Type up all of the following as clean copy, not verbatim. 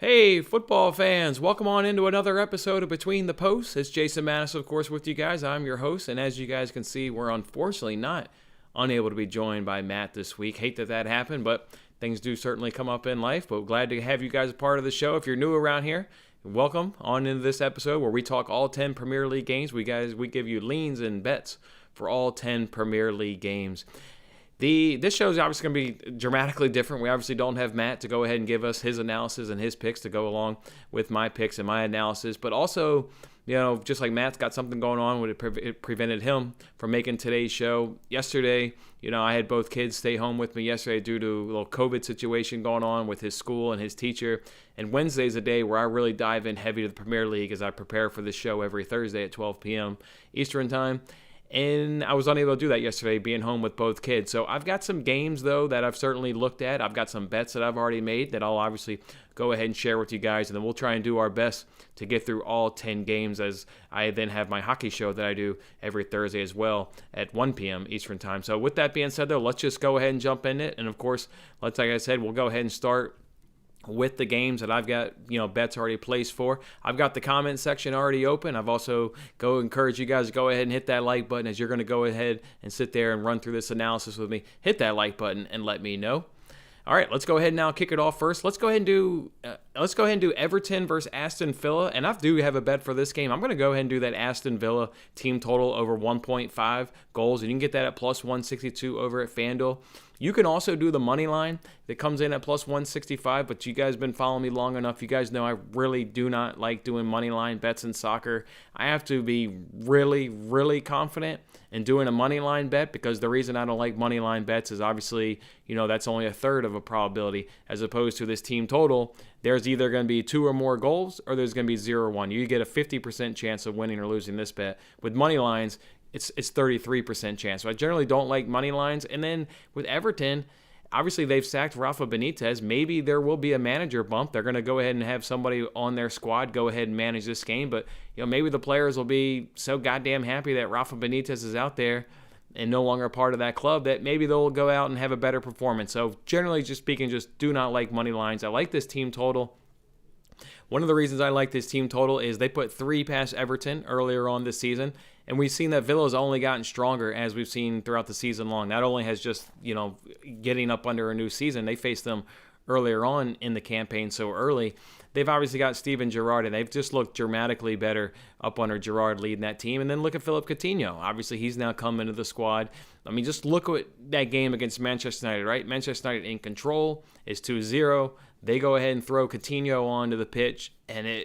Hey, football fans, welcome on into another episode of Between the Posts. It's Jason Mattis, of course, with you guys. I'm your host, and as you guys can see, we're unfortunately not unable to be joined by Matt this week. Hate that happened, but things do certainly come up in life, but glad to have you guys a part of the show. If you're new around here, welcome on into this episode where we talk all 10 Premier League games. We give you leans and bets for all 10 Premier League games. This show is obviously going to be dramatically different. We obviously don't have Matt to go ahead and give us his analysis and his picks to go along with my picks and my analysis. But also, just like Matt's got something going on, it prevented him from making today's show. Yesterday, I had both kids stay home with me yesterday due to a little COVID situation going on with his school and his teacher. And Wednesday's a day where I really dive in heavy to the Premier League as I prepare for this show every Thursday at 12 p.m. Eastern Time. And I was unable to do that yesterday, being home with both kids. So I've got some games, though, that I've certainly looked at. I've got some bets that I've already made that I'll obviously go ahead and share with you guys. And then we'll try and do our best to get through all 10 games, as I then have my hockey show that I do every Thursday as well at 1 p.m. Eastern Time. So with that being said, though, let's just go ahead and jump in it. And, of course, like I said, we'll go ahead and start with the games that I've got, bets already placed for. I've got the comment section already open. I've also encourage you guys to go ahead and hit that like button as you're going to go ahead and sit there and run through this analysis with me. Hit that like button and let me know. All right, let's go ahead and now kick it off first. Let's go ahead and do Everton versus Aston Villa, and I do have a bet for this game. I'm going to go ahead and do that Aston Villa team total over 1.5 goals, and you can get that at plus 162 over at FanDuel. You can also do the money line that comes in at plus 165, but you guys have been following me long enough. You guys know I really do not like doing money line bets in soccer. I have to be really, really confident in doing a money line bet, because the reason I don't like money line bets is obviously, that's only a third of a probability, as opposed to this team total. There's either going to be 2 or more goals, or there's going to be 0 or 1. You get a 50% chance of winning or losing this bet. With money lines, it's 33% chance. So I generally don't like money lines. And then with Everton, obviously they've sacked Rafa Benitez. Maybe there will be a manager bump. They're going to go ahead and have somebody on their squad go ahead and manage this game. But maybe the players will be so goddamn happy that Rafa Benitez is out there and no longer a part of that club that maybe they'll go out and have a better performance. So generally just speaking, just do not like money lines. I like this team total. One of the reasons I like this team total is they put 3 past Everton earlier on this season, and we've seen that Villa's only gotten stronger as we've seen throughout the season long. Not only has just, getting up under a new season, they faced them earlier on in the campaign so early. They've obviously got Steven Gerrard, and they've just looked dramatically better up under Gerrard leading that team. And then look at Philip Coutinho. Obviously, he's now come into the squad. I mean, just look at that game against Manchester United, right? Manchester United in control is 2-0. They go ahead and throw Coutinho onto the pitch, and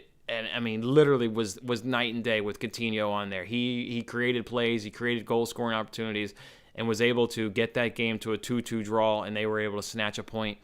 literally was night and day with Coutinho on there. He created plays, he created goal-scoring opportunities, and was able to get that game to a 2-2 draw, and they were able to snatch a point,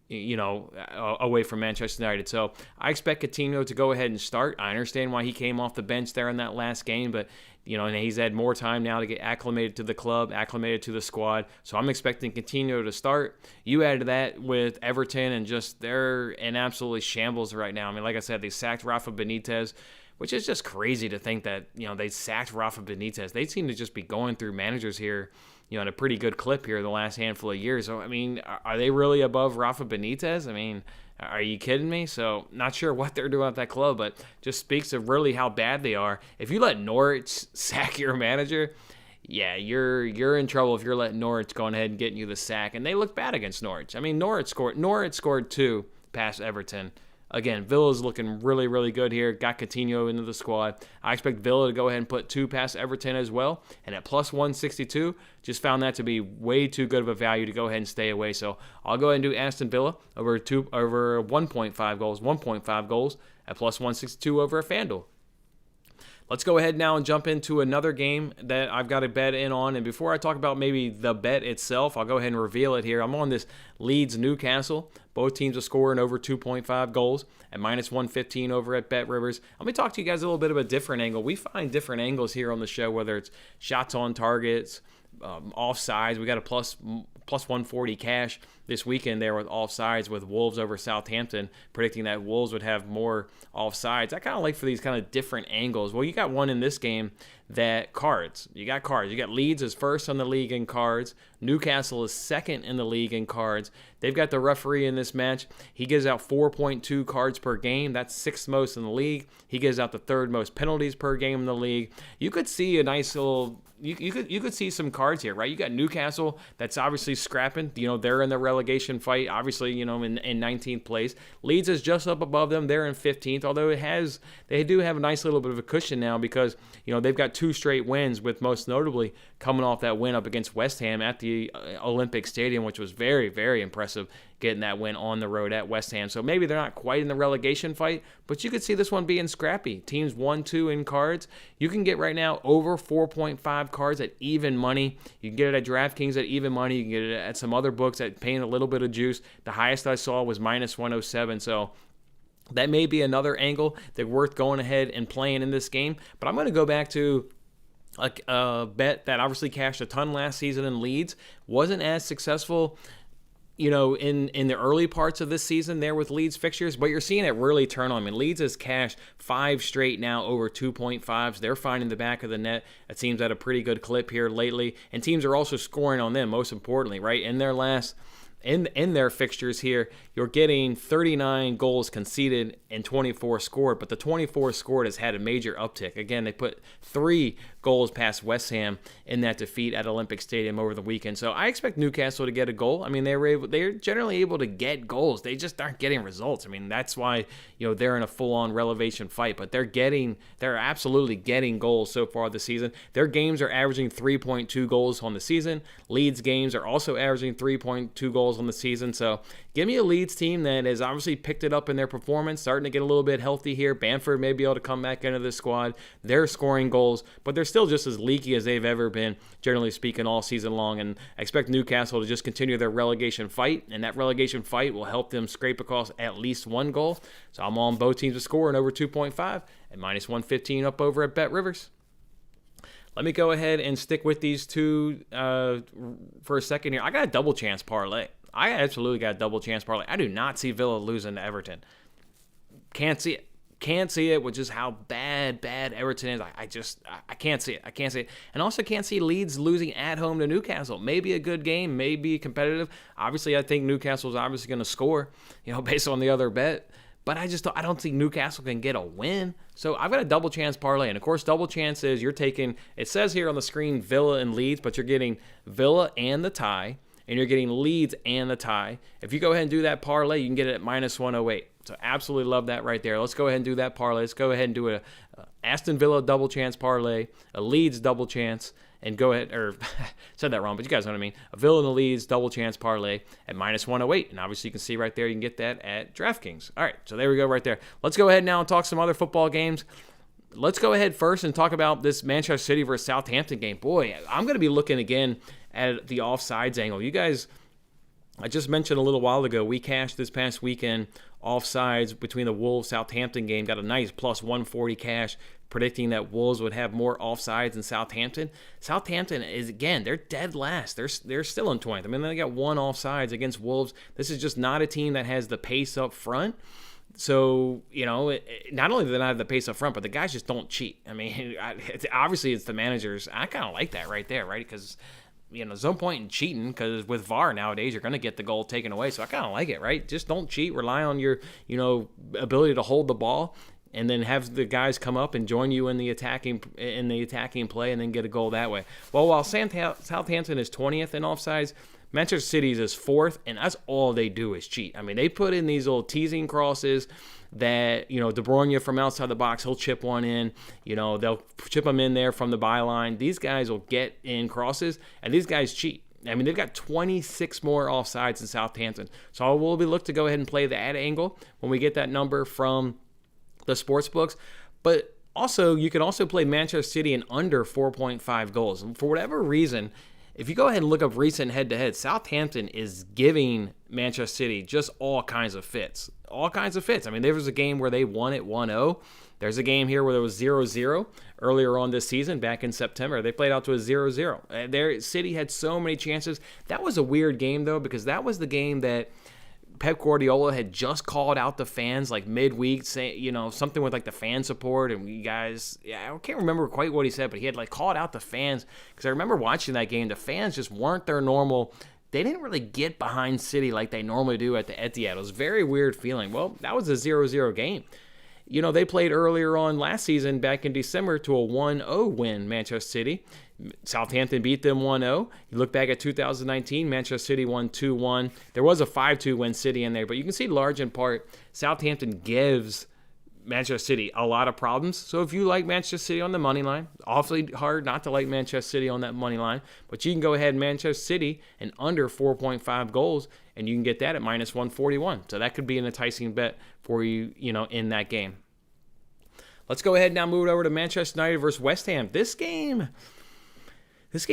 away from Manchester United. So I expect Coutinho to go ahead and start. I understand why he came off the bench there in that last game, but and he's had more time now to get acclimated to the club, acclimated to the squad. So I'm expecting Coutinho to start. You add to that with Everton, and just they're in absolutely shambles right now. I mean, like I said, they sacked Rafa Benitez, which is just crazy to think that, they sacked Rafa Benitez. They seem to just be going through managers here, at a pretty good clip here the last handful of years. So, I mean, are they really above Rafa Benitez? I mean, are you kidding me? So, not sure what they're doing at that club, but just speaks of really how bad they are. If you let Norwich sack your manager, yeah, you're in trouble if you're letting Norwich go ahead and getting you the sack. And they look bad against Norwich. I mean, Norwich scored 2 past Everton. Again, Villa's looking really, really good here. Got Coutinho into the squad. I expect Villa to go ahead and put 2 past Everton as well. And at plus 162, just found that to be way too good of a value to go ahead and stay away. So I'll go ahead and do Aston Villa over 1.5 goals at plus 162 over at FanDuel. Let's go ahead now and jump into another game that I've got a bet in on. And before I talk about maybe the bet itself, I'll go ahead and reveal it here. I'm on this Leeds Newcastle. Both teams are scoring over 2.5 goals at minus 115 over at BetRivers. Let me talk to you guys a little bit of a different angle. We find different angles here on the show, whether it's shots on targets, offsides. We got a plus 140 cash this weekend there with offsides with Wolves over Southampton, predicting that Wolves would have more offsides. I kind of like for these kind of different angles. Well, you got one in this game that cards. You got cards. You got Leeds is first on the league in cards. Newcastle is second in the league in cards. They've got the referee in this match. He gives out 4.2 cards per game. That's sixth most in the league. He gives out the third most penalties per game in the league. You could see a nice little... You could see some cards here, right? You got Newcastle that's obviously scrapping. They're in the relegation fight, obviously, in 19th place. Leeds is just up above them. They're in 15th, although they do have a nice little bit of a cushion now because, they've got 2 straight wins, with most notably coming off that win up against West Ham at the Olympic Stadium, which was very, very impressive, getting that win on the road at West Ham. So maybe they're not quite in the relegation fight, but you could see this one being scrappy. Teams 1-2 in cards. You can get right now over 4.5 cards at even money. You can get it at DraftKings at even money. You can get it at some other books at paying a little bit of juice. The highest I saw was minus 107. So that may be another angle that's worth going ahead and playing in this game. But I'm going to go back to a bet that obviously cashed a ton last season in Leeds. Wasn't as successful in the early parts of this season there with Leeds fixtures, but you're seeing it really turn on. Leeds has cashed 5 straight now over 2.5s. They're finding the back of the net. It seems at a pretty good clip here lately, and teams are also scoring on them, most importantly, right? In their fixtures here, you're getting 39 goals conceded and 24 scored, but the 24 scored has had a major uptick. Again, they put 3 goals past West Ham in that defeat at Olympic Stadium over the weekend. So I expect Newcastle to get a goal. They're generally able to get goals. They just aren't getting results. That's why they're in a full-on relegation fight, but they're absolutely getting goals so far this season. Their games are averaging 3.2 goals on the season. Leeds games are also averaging 3.2 goals on the season. So give me a Leeds team that has obviously picked it up in their performance, starting to get a little bit healthy here. Bamford may be able to come back into the squad. They're scoring goals, but they're still just as leaky as they've ever been, generally speaking, all season long. And I expect Newcastle to just continue their relegation fight, and that relegation fight will help them scrape across at least 1 goal. So I'm on both teams to score and over 2.5 and minus 115 up over at Bet Rivers. Let me go ahead and stick with these two for a second here. I got a double chance parlay. I absolutely got a double chance parlay. I do not see Villa losing to Everton. Can't see it. Can't see it with just how bad Everton is. I can't see it. I can't see it. And also can't see Leeds losing at home to Newcastle. Maybe a good game, maybe competitive. Obviously, I think Newcastle's obviously going to score, based on the other bet. But I don't think Newcastle can get a win. So I've got a double chance parlay. And of course, double chance is you're taking, it says here on the screen, Villa and Leeds, but you're getting Villa and the tie, and you're getting Leeds and the tie. If you go ahead and do that parlay, you can get it at minus 108. So absolutely love that right there. Let's go ahead and do that parlay. Let's go ahead and do a Aston Villa double chance parlay, a Leeds double chance, and go ahead, or said that wrong, but you guys know what I mean. A Villa and the Leeds double chance parlay at minus 108. And obviously you can see right there, you can get that at DraftKings. All right, so there we go right there. Let's go ahead now and talk some other football games. Let's go ahead first and talk about this Manchester City versus Southampton game. Boy, I'm going to be looking again at the offsides angle. You guys, I just mentioned a little while ago, we cashed this past weekend offsides between the Wolves-Southampton game. Got a nice plus 140 cash, predicting that Wolves would have more offsides than Southampton. Southampton is, again, they're dead last. They're still in 20th. They got 1 offsides against Wolves. This is just not a team that has the pace up front. So, not only do they not have the pace up front, but the guys just don't cheat. Obviously it's the managers. I kind of like that right there, right? Because there's no point in cheating, because with VAR nowadays, you're going to get the goal taken away. So I kind of like it, right? Just don't cheat. Rely on your, ability to hold the ball, and then have the guys come up and join you in the attacking play, and then get a goal that way. Well, while Southampton is 20th in offsides, Manchester City's is 4th, and that's all they do is cheat. They put in these little teasing crosses that, De Bruyne from outside the box, he'll chip one in. They'll chip them in there from the byline. These guys will get in crosses, and these guys cheat. They've got 26 more offsides in Southampton. So we'll be looking to go ahead and play that angle when we get that number from the sports books. But also, you can also play Manchester City in under 4.5 goals. And for whatever reason, if you go ahead and look up recent head-to-head, Southampton is giving Manchester City just all kinds of fits. All kinds of fits. There was a game where they won it 1-0. There's a game here where there was 0-0 earlier on this season, back in September. They played out to a 0-0. Their City had so many chances. That was a weird game, though, because that was the game that Pep Guardiola had just called out the fans like midweek, saying, something with like the fan support. And you guys, I can't remember quite what he said, but he had like called out the fans, because I remember watching that game. The fans just weren't their normal. They didn't really get behind City like they normally do at the Etihad. It was a very weird feeling. Well, that was a 0-0 game. They played earlier on last season back in December to a 1-0 win, Manchester City. Southampton beat them 1-0. You look back at 2019, Manchester City won 2-1. There was a 5-2 win City in there, but you can see large in part Southampton gives Manchester City a lot of problems. So if you like Manchester City on the money line, awfully hard not to like Manchester City on that money line, but you can go ahead Manchester City and under 4.5 goals, and you can get that at minus 141. So that could be an enticing bet for you, in that game. Let's go ahead now, move it over to Manchester United versus West Ham. This game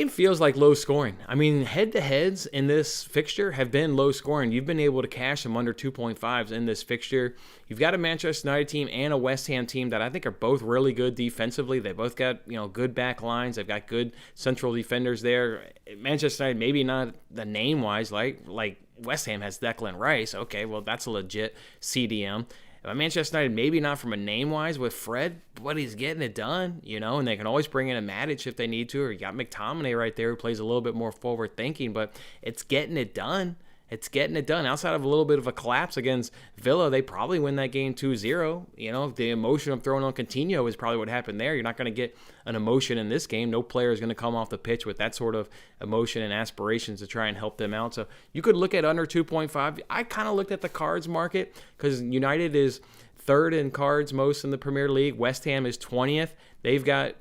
feels like low scoring. I mean, head-to-heads in this fixture have been low scoring. You've been able to cash them under 2.5s in this fixture. You've got a Manchester United team and a West Ham team that I think are both really good defensively. They both got, good back lines. They've got good central defenders there. Manchester United, maybe not the name-wise, like West Ham has Declan Rice. Okay, well, that's a legit CDM. Manchester United, maybe not from a name-wise with Fred, but he's getting it done, and they can always bring in a Matic if they need to, or you got McTominay right there who plays a little bit more forward-thinking, but it's getting it done. It's getting it done. Outside of a little bit of a collapse against Villa, they probably win that game 2-0. The emotion of throwing on Coutinho is probably what happened there. You're not going to get an emotion in this game. No player is going to come off the pitch with that sort of emotion and aspirations to try and help them out. So you could look at under 2.5. I kind of looked at the cards market because United is third in cards most in the Premier League. West Ham is 20th. They've got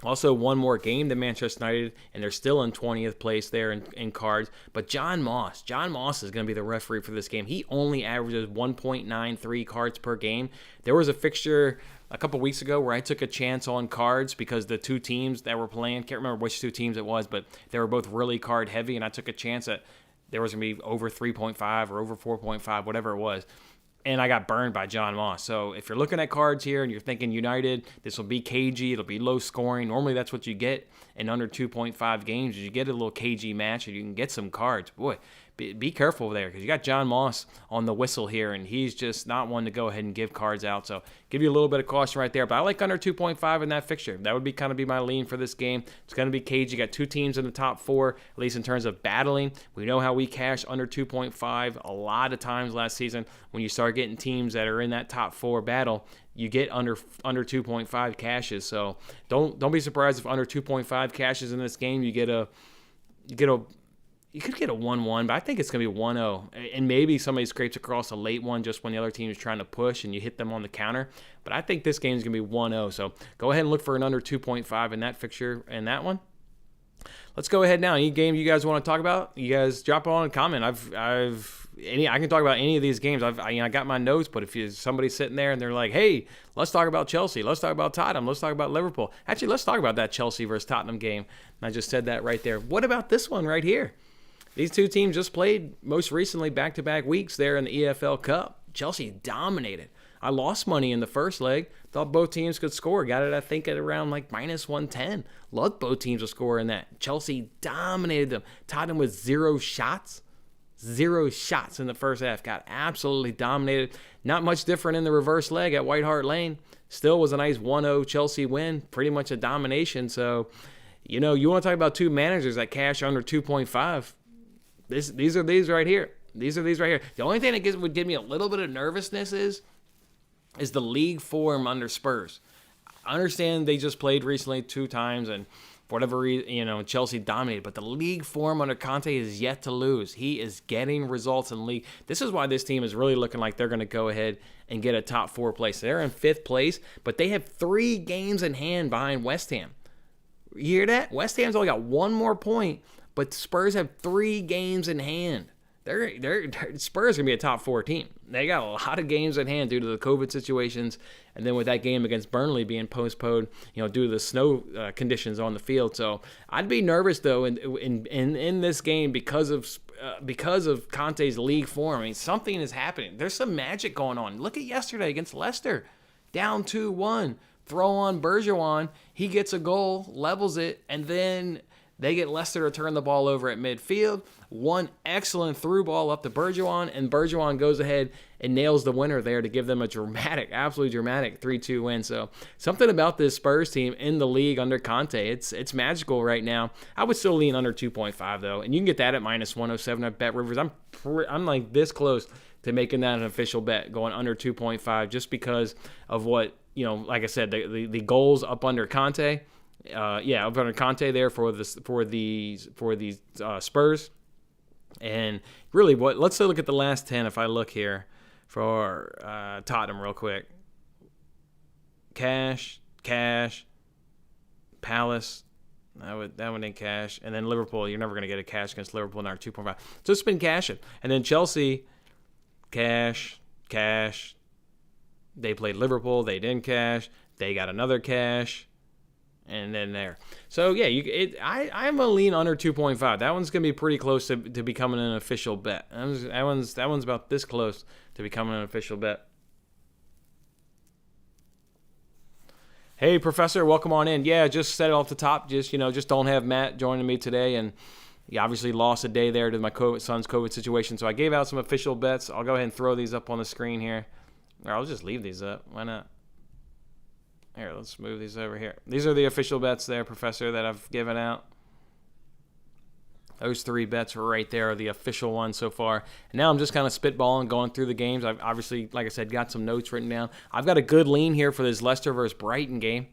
also one more game than Manchester United, and they're still in 20th place there in cards. But John Moss is going to be the referee for this game. He only averages 1.93 cards per game. There was a fixture a couple weeks ago where I took a chance on cards because the two teams that were playing, can't remember which two teams it was, but they were both really card heavy, and I took a chance that there was going to be over 3.5 or over 4.5, whatever it was. And I got burned by John Moss. So if you're looking at cards here and you're thinking United, this will be cagey, it'll be low scoring. Normally that's what you get in under 2.5 games. You get a little cagey match and you can get some cards. Boy, be careful there because you got John Moss on the whistle here, and he's just not one to go ahead and give cards out. So give you a little bit of caution right there. But I like under 2.5 in that fixture. That would be kind of be my lean for this game. It's going to be cagey. You got two teams in the top four, at least in terms of battling. We know how we cash under 2.5 a lot of times last season. When you start getting teams that are in that top four battle, you get under 2.5 cashes. So don't be surprised if under 2.5 cashes in this game you could get a 1-1, but I think it's going to be 1-0. And maybe somebody scrapes across a late one just when the other team is trying to push and you hit them on the counter. But I think this game is going to be 1-0. So go ahead and look for an under 2.5 in that fixture and that one. Let's go ahead now. Any game you guys want to talk about? You guys drop on a comment. I can talk about any of these games. I got my notes, but if somebody's sitting there and they're like, hey, let's talk about Chelsea, let's talk about Tottenham, let's talk about Liverpool. Actually, let's talk about that Chelsea versus Tottenham game. And I just said that right there. What about this one right here? These two teams just played most recently back-to-back weeks there in the EFL Cup. Chelsea dominated. I lost money in the first leg. Thought both teams could score. Got it, I think, at around like minus 110. Loved both teams to score in that. Chelsea dominated them. Tottenham with 0 shots. 0 shots in the first half. Got absolutely dominated. Not much different in the reverse leg at White Hart Lane. Still was a nice 1-0 Chelsea win. Pretty much a domination. So, you want to talk about two managers that cash under 2.5. These are these right here. These are these right here. The only thing that would give me a little bit of nervousness is the league form under Spurs. I understand they just played recently 2 times, and for whatever reason, Chelsea dominated. But the league form under Conte is yet to lose. He is getting results in the league. This is why this team is really looking like they're going to go ahead and get a top 4 place. They're in 5th place, but they have 3 games in hand behind West Ham. You hear that? West Ham's only got 1 more point, but Spurs have 3 games in hand. Spurs are going to be a top 4 team. They got a lot of games in hand due to the COVID situations, and then with that game against Burnley being postponed, due to the snow conditions on the field. So I'd be nervous though in this game because of Conte's league form. I mean, something is happening. There's some magic going on. Look at yesterday against Leicester, down 2-1. Throw on Bergeron, he gets a goal, levels it, and then They get Leicester to turn the ball over at midfield. One excellent through ball up to Bergeron, and Bergeron goes ahead and nails the winner there to give them a dramatic, absolutely dramatic 3-2 win. So something about this Spurs team in the league under Conte, it's magical right now. I would still lean under 2.5 though, and you can get that at -107 at Bet Rivers. I'm like this close to making that an official bet, going under 2.5, just because of what, like I said, the goals up under Conte. Up under Conte there for these Spurs. And really, let's look at the last 10. If I look here for Tottenham real quick, cash, Palace, that one ain't cash, and then Liverpool. You're never gonna get a cash against Liverpool in our 2.5. So it's been cashing, and then Chelsea, cash. They played Liverpool, they didn't cash, they got another cash. And then there. So, yeah, I'm going to lean under 2.5. That one's going to be pretty close to becoming an official bet. That one's about this close to becoming an official bet. Hey, Professor, welcome on in. Yeah, just said it off the top. Just don't have Matt joining me today. And he obviously lost a day there to my son's COVID situation. So I gave out some official bets. I'll go ahead and throw these up on the screen here. Or I'll just leave these up. Why not? Here, let's move these over here. These are the official bets there, Professor, that I've given out. Those 3 bets right there are the official ones so far. And now I'm just kind of spitballing, going through the games. I've obviously, like I said, got some notes written down. I've got a good lean here for this Leicester versus Brighton game.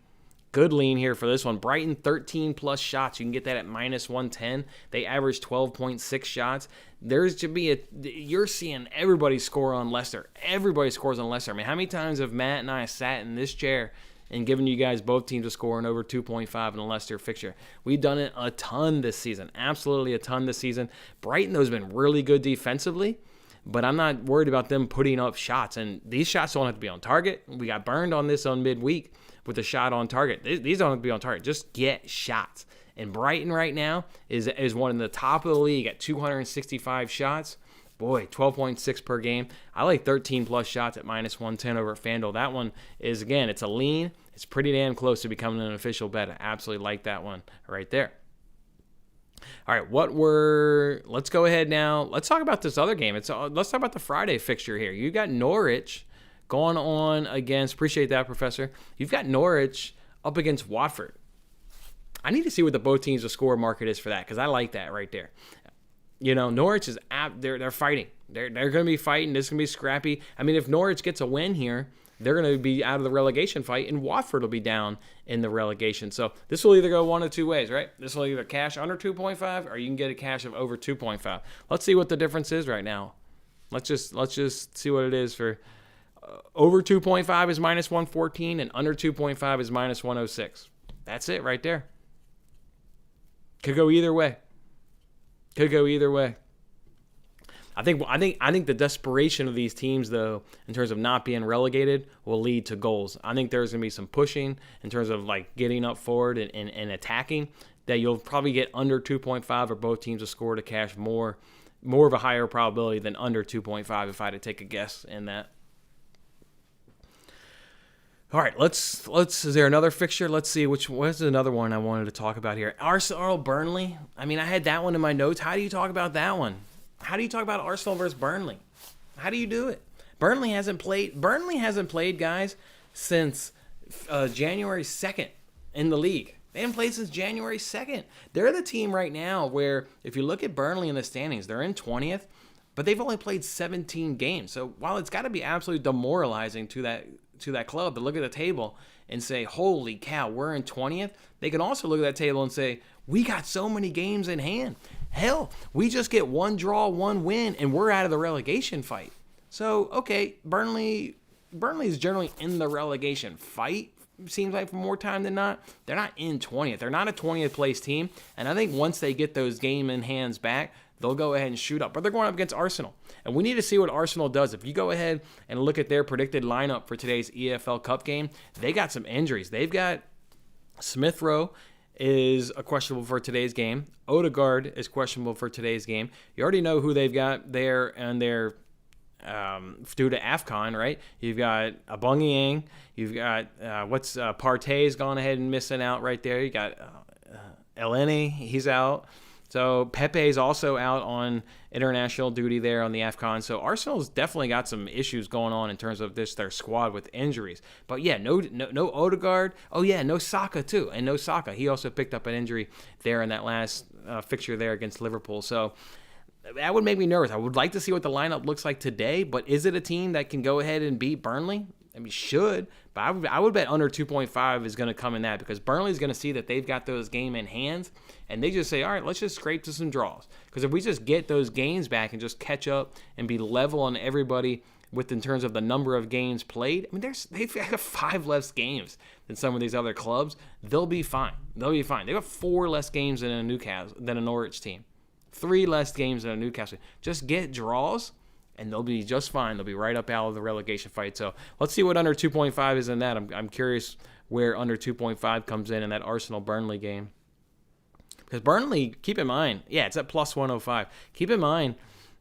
Good lean here for this one. Brighton, 13-plus shots. You can get that at -110. They average 12.6 shots. You're seeing everybody score on Leicester. Everybody scores on Leicester. I mean, how many times have Matt and I sat in this chair and giving you guys both teams a score and over 2.5 in a Leicester fixture? We've done it a ton this season. Absolutely a ton this season. Brighton, though, has been really good defensively, but I'm not worried about them putting up shots. And these shots don't have to be on target. We got burned on this on midweek with a shot on target. These don't have to be on target. Just get shots. And Brighton right now is one in the top of the league at 265 shots. Boy, 12.6 per game. I like 13-plus shots at -110 over at FanDuel. That one is, again, it's a lean. It's pretty damn close to becoming an official bet. I absolutely like that one right there. All right, let's go ahead now. Let's talk about this other game. Let's talk about the Friday fixture here. You got Norwich going on against, appreciate that, Professor. You've got Norwich up against Watford. I need to see what the both teams' score market is for that, because I like that right there. Norwich is they're fighting. They're going to be fighting. This is going to be scrappy. I mean, if Norwich gets a win here, they're going to be out of the relegation fight, and Watford will be down in the relegation. So this will either go one of two ways, right? This will either cash under 2.5, or you can get a cash of over 2.5. Let's see what the difference is right now. Let's just see what it is for over 2.5 is -114, and under 2.5 is -106. That's it right there. Could go either way. I think the desperation of these teams, though, in terms of not being relegated, will lead to goals. I think there's going to be some pushing in terms of like getting up forward and attacking, that you'll probably get under 2.5 or both teams to score to cash more of a higher probability than under 2.5 if I had to take a guess in that. All right, let's. Is there another fixture? Let's see what's another one I wanted to talk about here. Arsenal Burnley. I mean, I had that one in my notes. How do you talk about that one? How do you talk about Arsenal versus Burnley? How do you do it? Burnley hasn't played, guys, since January 2nd in the league. They haven't played since January 2nd. They're the team right now where, if you look at Burnley in the standings, they're in 20th, but they've only played 17 games. So while it's got to be absolutely demoralizing to that club to look at the table and say, holy cow, we're in 20th, they can also look at that table and say, we got so many games in hand. Hell, we just get one draw, one win, and we're out of the relegation fight. So, okay, Burnley is generally in the relegation fight, seems like, for more time than not. They're not in 20th. They're not a 20th place team, and I think once they get those game in hands back, they'll go ahead and shoot up. But they're going up against Arsenal. And we need to see what Arsenal does. If you go ahead and look at their predicted lineup for today's EFL Cup game, they got some injuries. They've got Smith Rowe is questionable for today's game. Odegaard is questionable for today's game. You already know who they've got there and their due to AFCON, right? You've got Aubameyang. You've got Partey's gone ahead and missing out right there. You got Elneny, he's out. So Pepe's also out on international duty there on the AFCON. So Arsenal's definitely got some issues going on in terms of their squad with injuries. But yeah, no Odegaard. Oh yeah, no Saka too, and no Saka. He also picked up an injury there in that last fixture there against Liverpool. So that would make me nervous. I would like to see what the lineup looks like today. But is it a team that can go ahead and beat Burnley? I mean, should, but I would bet under 2.5 is going to come in that, because Burnley's going to see that they've got those game in hands, and they just say, all right, let's just scrape to some draws. Because if we just get those games back and just catch up and be level on everybody in terms of the number of games played, I mean, they've got 5 less games than some of these other clubs. They'll be fine. They've got 4 less games than a Norwich team, 3 less games than a Newcastle. Just get draws, and they'll be just fine. They'll be right up out of the relegation fight. So let's see what under 2.5 is in that. I'm curious where under 2.5 comes in that Arsenal-Burnley game. Because Burnley, keep in mind, yeah, it's at plus 105. Keep in mind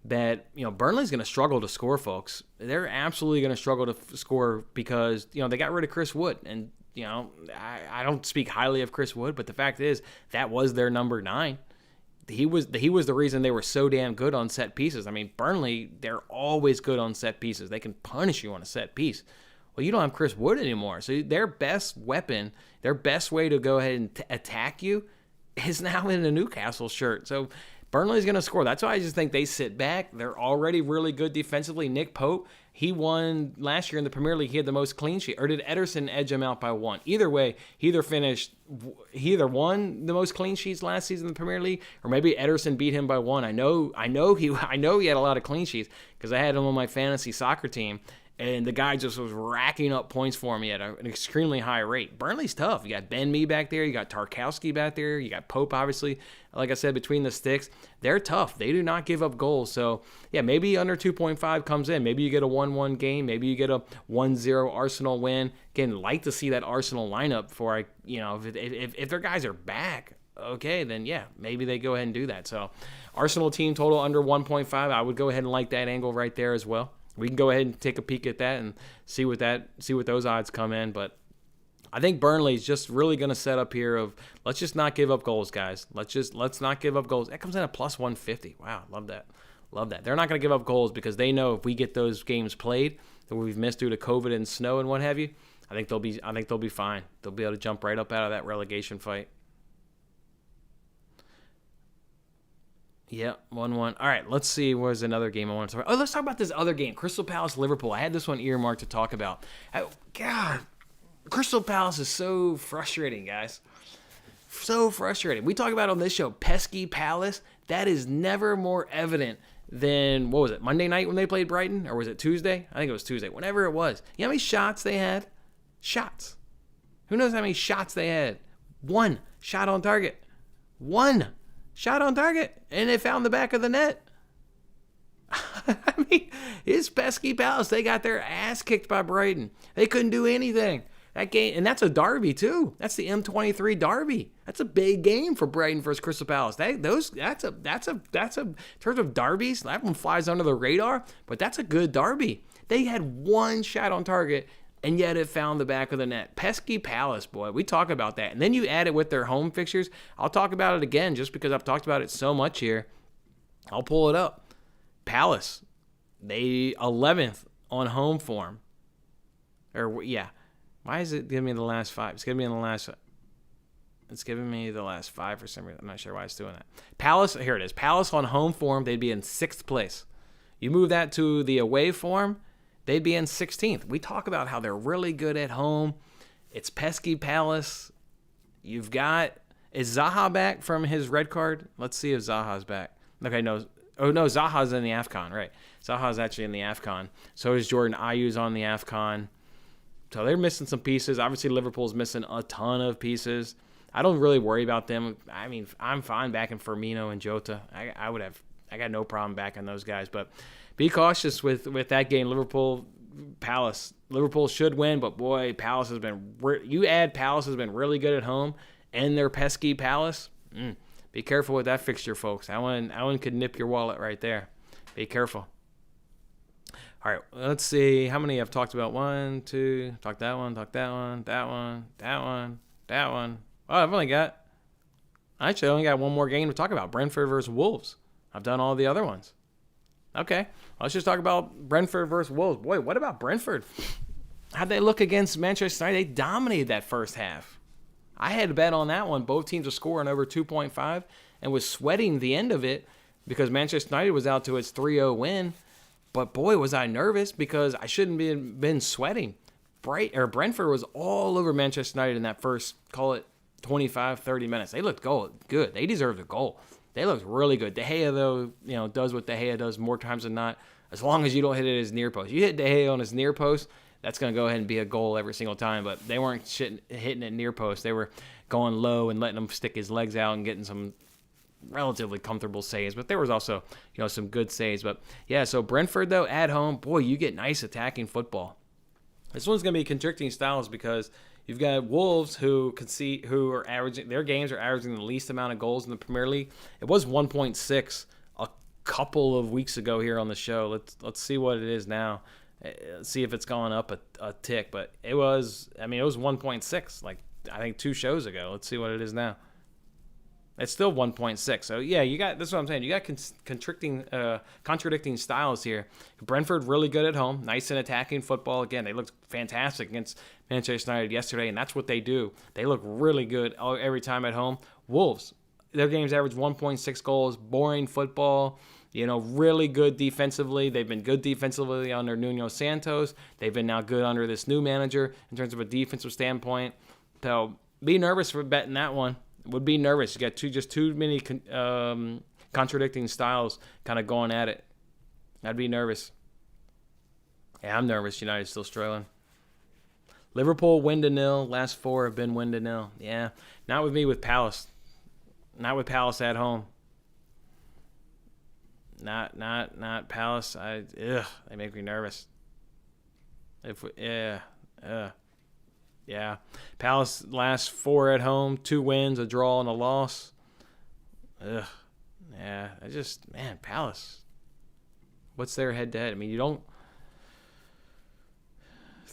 that, Burnley's going to struggle to score, folks. They're absolutely going to struggle to score because, they got rid of Chris Wood. And, I don't speak highly of Chris Wood, but the fact is that was their number 9. He was the reason they were so damn good on set pieces. I mean, Burnley, they're always good on set pieces. They can punish you on a set piece. Well, you don't have Chris Wood anymore. So their best weapon, their best way to go ahead and attack you is now in a Newcastle shirt. So Burnley's going to score. That's why I just think they sit back. They're already really good defensively. Nick Pope, he won last year in the Premier League. He had the most clean sheet. Or did Ederson edge him out by 1? Either way, he either won the most clean sheets last season in the Premier League, or maybe Ederson beat him by 1. I know he had a lot of clean sheets because I had him on my fantasy soccer team. And the guy just was racking up points for me at an extremely high rate. Burnley's tough. You got Ben Mee back there. You got Tarkowski back there. You got Pope, obviously. Like I said, between the sticks. They're tough. They do not give up goals. So, yeah, maybe under 2.5 comes in. Maybe you get a 1-1 game. Maybe you get a 1-0 Arsenal win. Again, like to see that Arsenal lineup for, if their guys are back, okay, then, yeah, maybe they go ahead and do that. So, Arsenal team total under 1.5. I would go ahead and like that angle right there as well. We can go ahead and take a peek at that and see what those odds come in. But I think Burnley's just really going to set up here of let's just not give up goals, guys. Let's not give up goals. That comes in at plus 150. Wow, love that. They're not going to give up goals because they know if we get those games played that we've missed due to COVID and snow and what have you, I think they'll be fine. They'll be able to jump right up out of that relegation fight. Yeah, 1-1. All right, let's see. Where's another game I want to talk about? Oh, let's talk about this other game, Crystal Palace, Liverpool. I had this one earmarked to talk about. God, Crystal Palace is so frustrating, guys. So frustrating. We talk about on this show, pesky Palace. That is never more evident than, what was it, Monday night when they played Brighton? Or was it Tuesday? I think it was Tuesday. Whenever it was. You know how many shots they had? Shots. Who knows how many shots they had? 1 shot on target. 1 shot on target, and they found the back of the net. I mean, it's pesky Palace. They got their ass kicked by Brighton. They couldn't do anything. That game, and that's a derby too. That's the M23 derby. That's a big game for Brighton versus Crystal Palace. That's a in terms of derbies, that one flies under the radar, but that's a good derby. They had 1 shot on target, and yet it found the back of the net. Pesky Palace, boy. We talk about that. And then you add it with their home fixtures. I'll talk about it again just because I've talked about it so much here. I'll pull it up. Palace, they 11th on home form. Why is it giving me the last 5? It's giving me the last 5 for some reason. I'm not sure why it's doing that. Palace, here it is. Palace on home form, they'd be in 6th place. You move that to the away form, they'd be in 16th. We talk about how they're really good at home. It's pesky Palace. You've got, is Zaha back from his red card? Let's see if Zaha's back. Okay, no. Oh, no, Zaha's in the AFCON, right. Zaha's actually in the AFCON. So is Jordan Ayew's on the AFCON. So they're missing some pieces. Obviously, Liverpool's missing a ton of pieces. I don't really worry about them. I mean, I'm fine backing Firmino and Jota. I got no problem backing those guys, but be cautious with that game. Palace. Liverpool should win, but boy, Palace has been. Palace has been really good at home, and their pesky Palace. Be careful with that fixture, folks. That one could nip your wallet right there. Be careful. All right, let's see how many I've talked about. 1, 2. Talk that one. Oh, I've only got Actually, I only got one more game to talk about. Brentford versus Wolves. I've done all the other ones. Okay, let's just talk about Brentford versus Wolves. Boy, what about Brentford? How'd they look against Manchester United? They dominated that first half. I had to bet on that one. Both teams were scoring over 2.5 and was sweating the end of it because Manchester United was out to its 3-0 win. But boy, was I nervous because I shouldn't have been sweating. Brentford was all over Manchester United in that first, call it 25, 30 minutes. They looked good. They deserved a goal. They looked really good. De Gea, though, does what De Gea does more times than not. As long as you don't hit it at his near post. You hit De Gea on his near post, that's going to go ahead and be a goal every single time. But they weren't hitting it near post. They were going low and letting him stick his legs out and getting some relatively comfortable saves. But there was also, some good saves. But, yeah, so Brentford, though, at home, boy, you get nice attacking football. This one's going to be contradicting styles because you've got Wolves who are averaging, their games are averaging the least amount of goals in the Premier League. It was 1.6 a couple of weeks ago here on the show. Let's see what it is now. See if it's gone up a tick. But it was 1.6 like I think 2 shows ago. Let's see what it is now. It's still 1.6. So, yeah, that's what I'm saying. You got contradicting styles here. Brentford really good at home. Nice and attacking football. Again, they looked fantastic against Manchester United yesterday, and that's what they do. They look really good every time at home. Wolves, their games average 1.6 goals. Boring football. Really good defensively. They've been good defensively under Nuno Santos. They've been now good under this new manager in terms of a defensive standpoint. So, be nervous for betting that one. Would be nervous. You got too many contradicting styles kind of going at it. I'd be nervous. Yeah, I'm nervous. United's still struggling. Liverpool win to 0. Last 4 have been win to 0. Yeah, not with me with Palace. Not with Palace at home. Not Palace. They make me nervous. Yeah, Palace last 4 at home, 2 wins, a draw, and a loss. Yeah, Palace. What's their head-to-head? I mean, you don't...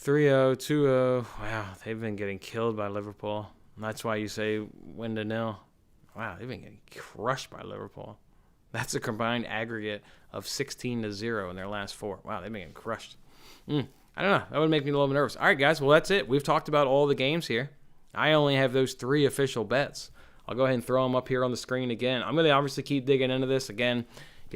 3-0, 2-0. Wow, they've been getting killed by Liverpool. That's why you say win to 0. Wow, they've been getting crushed by Liverpool. That's a combined aggregate of 16-0 in their last 4. Wow, they've been getting crushed. I don't know. That would make me a little bit nervous. All right, guys. Well, that's it. We've talked about all the games here. I only have those 3 official bets. I'll go ahead and throw them up here on the screen again. I'm going to obviously keep digging into this. Again,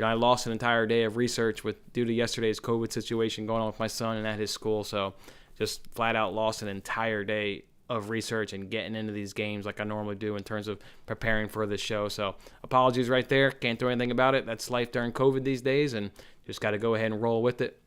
I lost an entire day of research due to yesterday's COVID situation going on with my son and at his school. So just flat out lost an entire day of research and getting into these games like I normally do in terms of preparing for this show. So apologies right there. Can't do anything about it. That's life during COVID these days, and just got to go ahead and roll with it.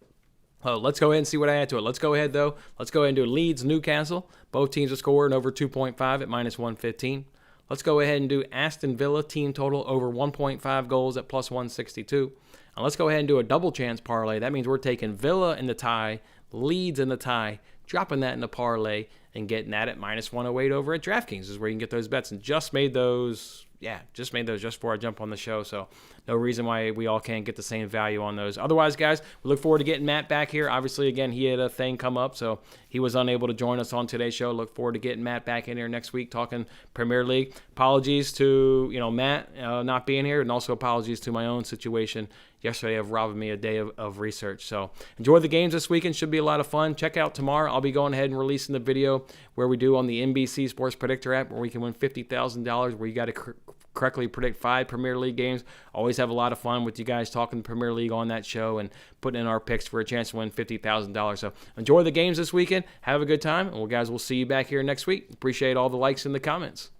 Oh, let's go ahead and see what I add to it. Let's go ahead and do Leeds, Newcastle. Both teams are scoring over 2.5 at -115. Let's go ahead and do Aston Villa, team total over 1.5 goals at +162. And let's go ahead and do a double chance parlay. That means we're taking Villa in the tie, Leeds in the tie, dropping that in the parlay, and getting that at -108 over at DraftKings. This is where you can get those bets. And just made those just before I jump on the show. So no reason why we all can't get the same value on those. Otherwise, guys, we look forward to getting Matt back here. Obviously, again, he had a thing come up, so he was unable to join us on today's show. Look forward to getting Matt back in here next week talking Premier League. Apologies to Matt not being here, and also apologies to my own situation yesterday of robbing me a day of research. So enjoy the games this weekend. Should be a lot of fun. Check out tomorrow. I'll be going ahead and releasing the video where we do on the NBC Sports Predictor app where we can win $50,000 where you got to correctly predict 5 Premier League games. Always have a lot of fun with you guys talking Premier League on that show and putting in our picks for a chance to win $50,000. So enjoy the games this weekend. Have a good time. And guys, we'll see you back here next week. Appreciate all the likes and the comments.